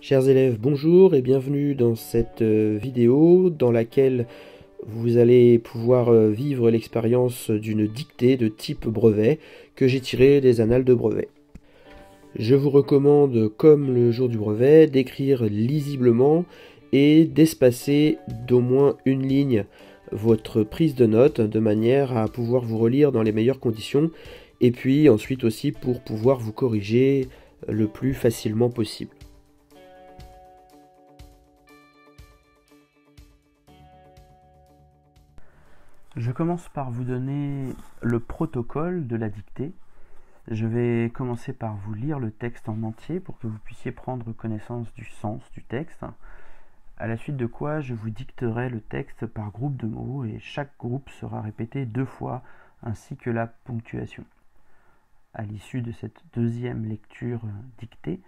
Chers élèves, bonjour et bienvenue dans cette vidéo dans laquelle vous allez pouvoir vivre l'expérience d'une dictée de type brevet que j'ai tirée des annales de brevet. Je vous recommande, comme le jour du brevet, d'écrire lisiblement et d'espacer d'au moins une ligne votre prise de notes de manière à pouvoir vous relire dans les meilleures conditions et puis ensuite aussi pour pouvoir vous corriger le plus facilement possible. Je commence par vous donner le protocole de la dictée. Je vais commencer par vous lire le texte en entier pour que vous puissiez prendre connaissance du sens du texte. À la suite de quoi, je vous dicterai le texte par groupe de mots et chaque groupe sera répété 2 fois ainsi que la ponctuation. À l'issue de cette deuxième lecture dictée,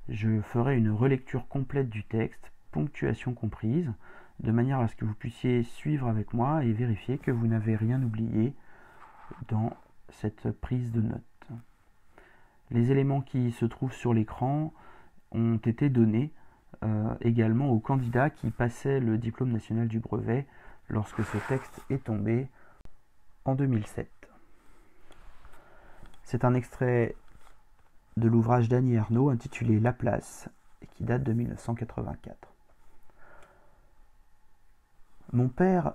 je ferai une relecture complète du texte, ponctuation comprise, de manière à ce que vous puissiez suivre avec moi et vérifier que vous n'avez rien oublié dans cette prise de notes. Les éléments qui se trouvent sur l'écran ont été donnés également aux candidats qui passaient le diplôme national du brevet lorsque ce texte est tombé en 2007. C'est un extrait de l'ouvrage d'Annie Ernaux intitulé La place et qui date de 1984. Mon père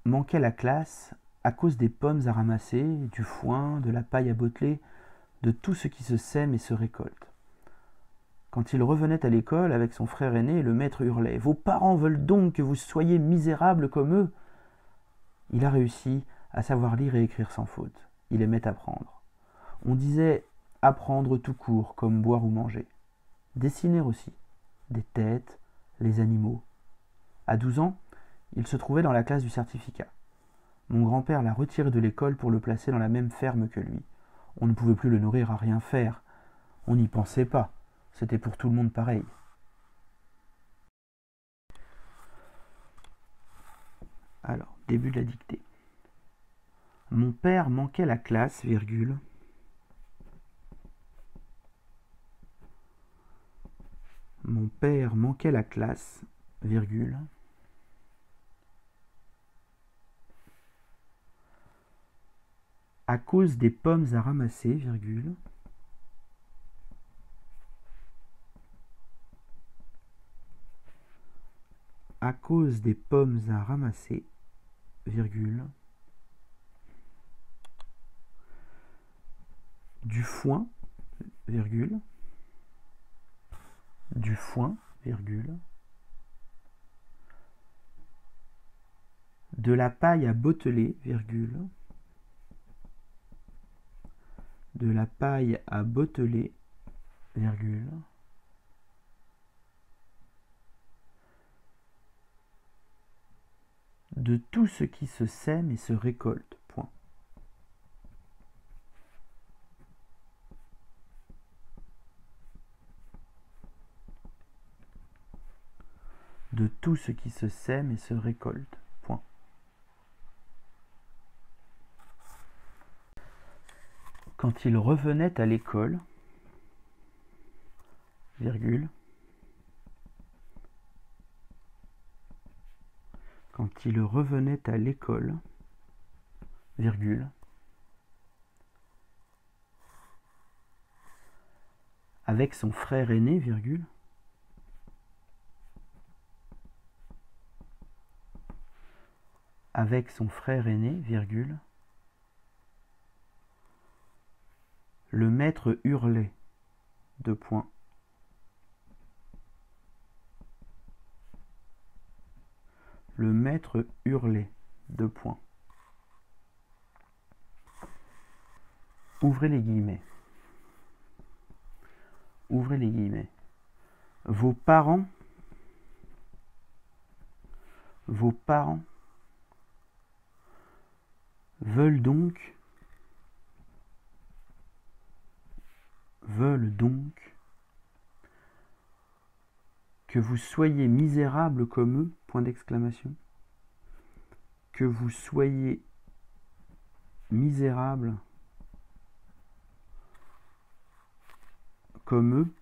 manquait la classe à cause des pommes à ramasser, du foin, de la paille à botteler, de tout ce qui se sème et se récolte. Quand il revenait à l'école avec son frère aîné, le maître hurlait « Vos parents veulent donc que vous soyez misérables comme eux !» Il a réussi à savoir lire et écrire sans faute. Il aimait apprendre. On disait apprendre tout court, comme boire ou manger. Dessiner aussi. Des têtes, les animaux. À 12 ans, il se trouvait dans la classe du certificat. Mon grand-père l'a retiré de l'école pour le placer dans la même ferme que lui. On ne pouvait plus le nourrir à rien faire. On n'y pensait pas. C'était pour tout le monde pareil. Alors, début de la dictée. Mon père manquait la classe, virgule. Mon père manquait la classe, virgule. À cause des pommes à ramasser, virgule. À cause des pommes à ramasser, virgule. Du foin, virgule. Du foin, virgule. De la paille à botteler, virgule. De la paille à botteler, virgule. De tout ce qui se sème et se récolte, point. De tout ce qui se sème et se récolte, point. Quand il revenait à l'école, virgule. Quand il revenait à l'école, virgule. Avec son frère aîné, virgule. Avec son frère aîné, virgule. Le maître hurlait, deux points. Le maître hurlait, deux points. Ouvrez les guillemets. Ouvrez les guillemets. Vos parents veulent donc que vous soyez misérables comme eux, point d'exclamation. Que vous soyez misérables comme eux,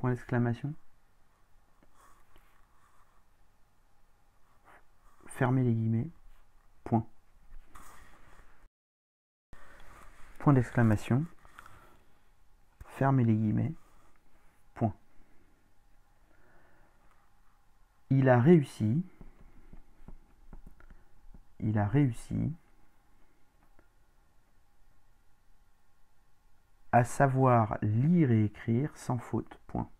point d'exclamation, fermez les guillemets, point. Point d'exclamation, fermez les guillemets, point. Il a réussi à savoir lire et écrire sans faute, point.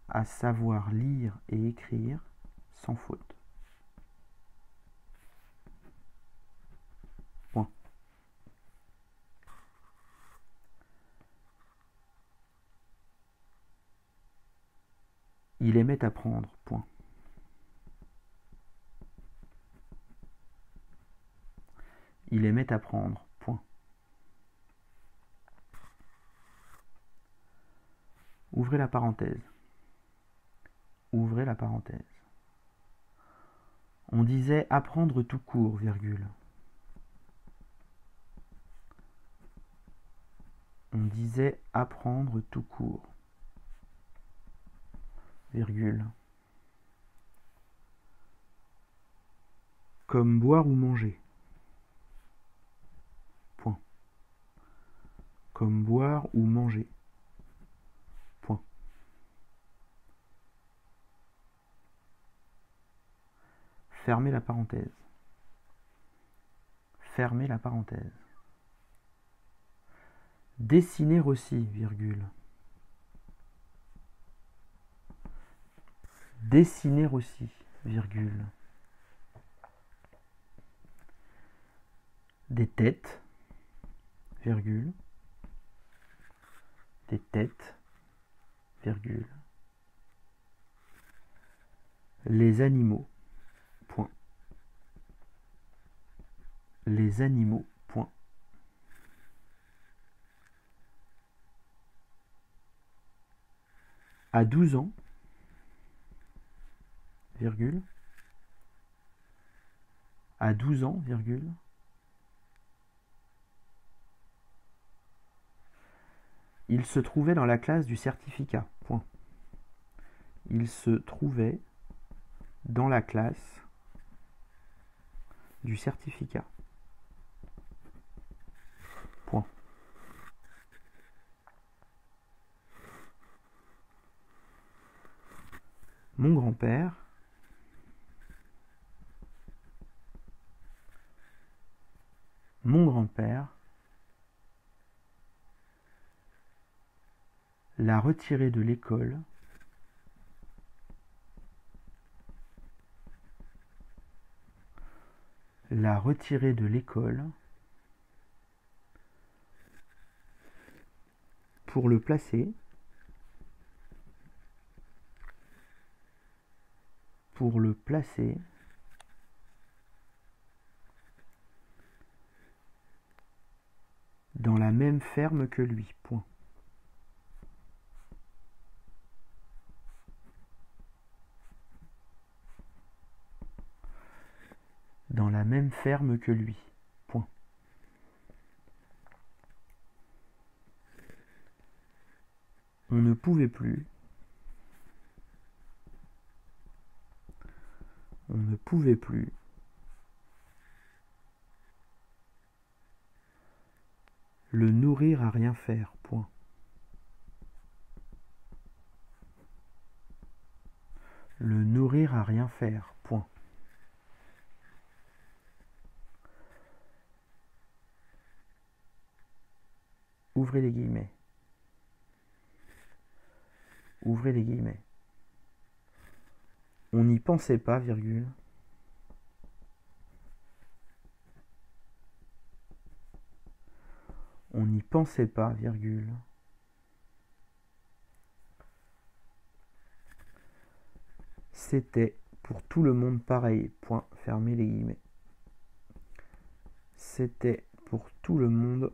À savoir lire et écrire sans faute. Point. Il aimait apprendre, point. Il aimait apprendre, point. Ouvrez la parenthèse. Ouvrez la parenthèse. On disait apprendre tout court, virgule. On disait apprendre tout court, virgule. Comme boire ou manger. Point. Comme boire ou manger. Point. Fermez la parenthèse. Fermez la parenthèse. Dessiner aussi, virgule. Dessiner aussi, virgule. Des têtes, virgule. Des têtes, virgule. Les animaux, point. Les animaux, point. À 12 ans, virgule. À 12 ans, virgule. Il se trouvait dans la classe du certificat, point. Il se trouvait dans la classe du certificat, point. Mon grand-père l'a retiré de l'école pour le placer dans la même ferme que lui, point. Dans la même ferme que lui, point. On ne pouvait plus le nourrir à rien faire, point. Le nourrir à rien faire, point. Ouvrez les guillemets. Ouvrez les guillemets. On n'y pensait pas, virgule. On n'y pensait pas, virgule. C'était pour tout le monde pareil, point. Fermez les guillemets. C'était pour tout le monde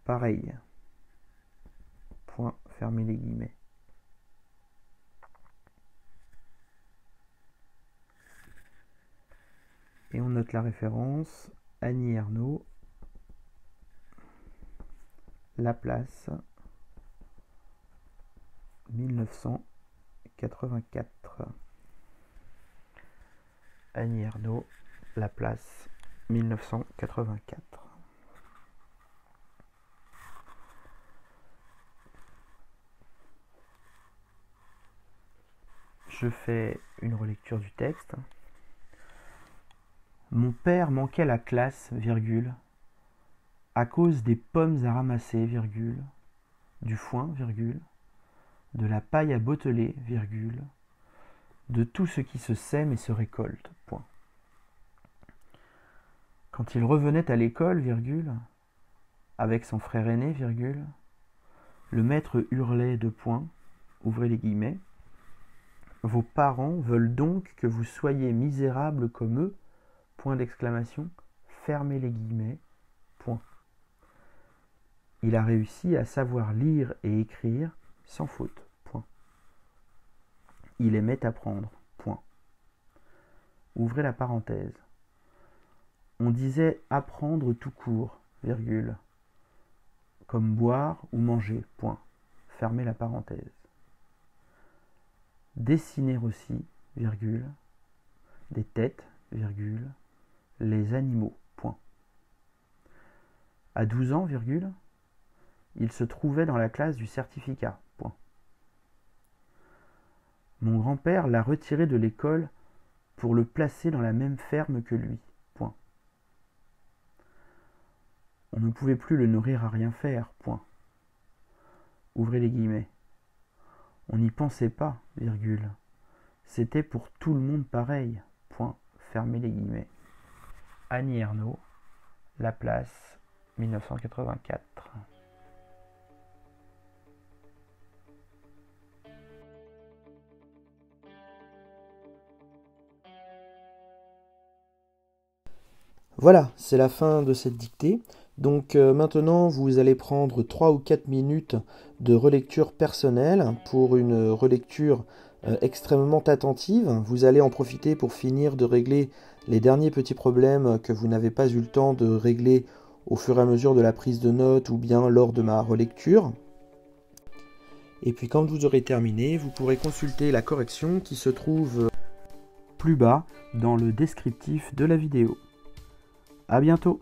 pareil. Point. Fermez les guillemets. Et on note la référence. Annie Ernaux. Laplace. 1984. Annie Ernaux, Laplace, 1984. Je fais une relecture du texte. Mon père manquait la classe, virgule, à cause des pommes à ramasser, virgule, du foin, virgule, de la paille à botteler, virgule, de tout ce qui se sème et se récolte, point. Quand il revenait à l'école, virgule, avec son frère aîné, virgule, le maître hurlait de point, ouvrez les guillemets, vos parents veulent donc que vous soyez misérables comme eux, point d'exclamation, fermez les guillemets, point. Il a réussi à savoir lire et écrire sans faute, point. Il aimait apprendre, point. Ouvrez la parenthèse. On disait apprendre tout court, virgule, comme boire ou manger, point. Fermez la parenthèse. Dessiner aussi, virgule, des têtes, virgule, les animaux, point. À 12 ans, virgule, il se trouvait dans la classe du certificat, point. Mon grand-père l'a retiré de l'école pour le placer dans la même ferme que lui, point. On ne pouvait plus le nourrir à rien faire, point. Ouvrez les guillemets. On n'y pensait pas, virgule. C'était pour tout le monde pareil, point. Fermez les guillemets. Annie Ernaux, Laplace, 1984. Voilà, c'est la fin de cette dictée. Donc maintenant, vous allez prendre 3 ou 4 minutes de relecture personnelle pour une relecture extrêmement attentive. Vous allez en profiter pour finir de régler les derniers petits problèmes que vous n'avez pas eu le temps de régler au fur et à mesure de la prise de notes ou bien lors de ma relecture. Et puis quand vous aurez terminé, vous pourrez consulter la correction qui se trouve plus bas dans le descriptif de la vidéo. À bientôt!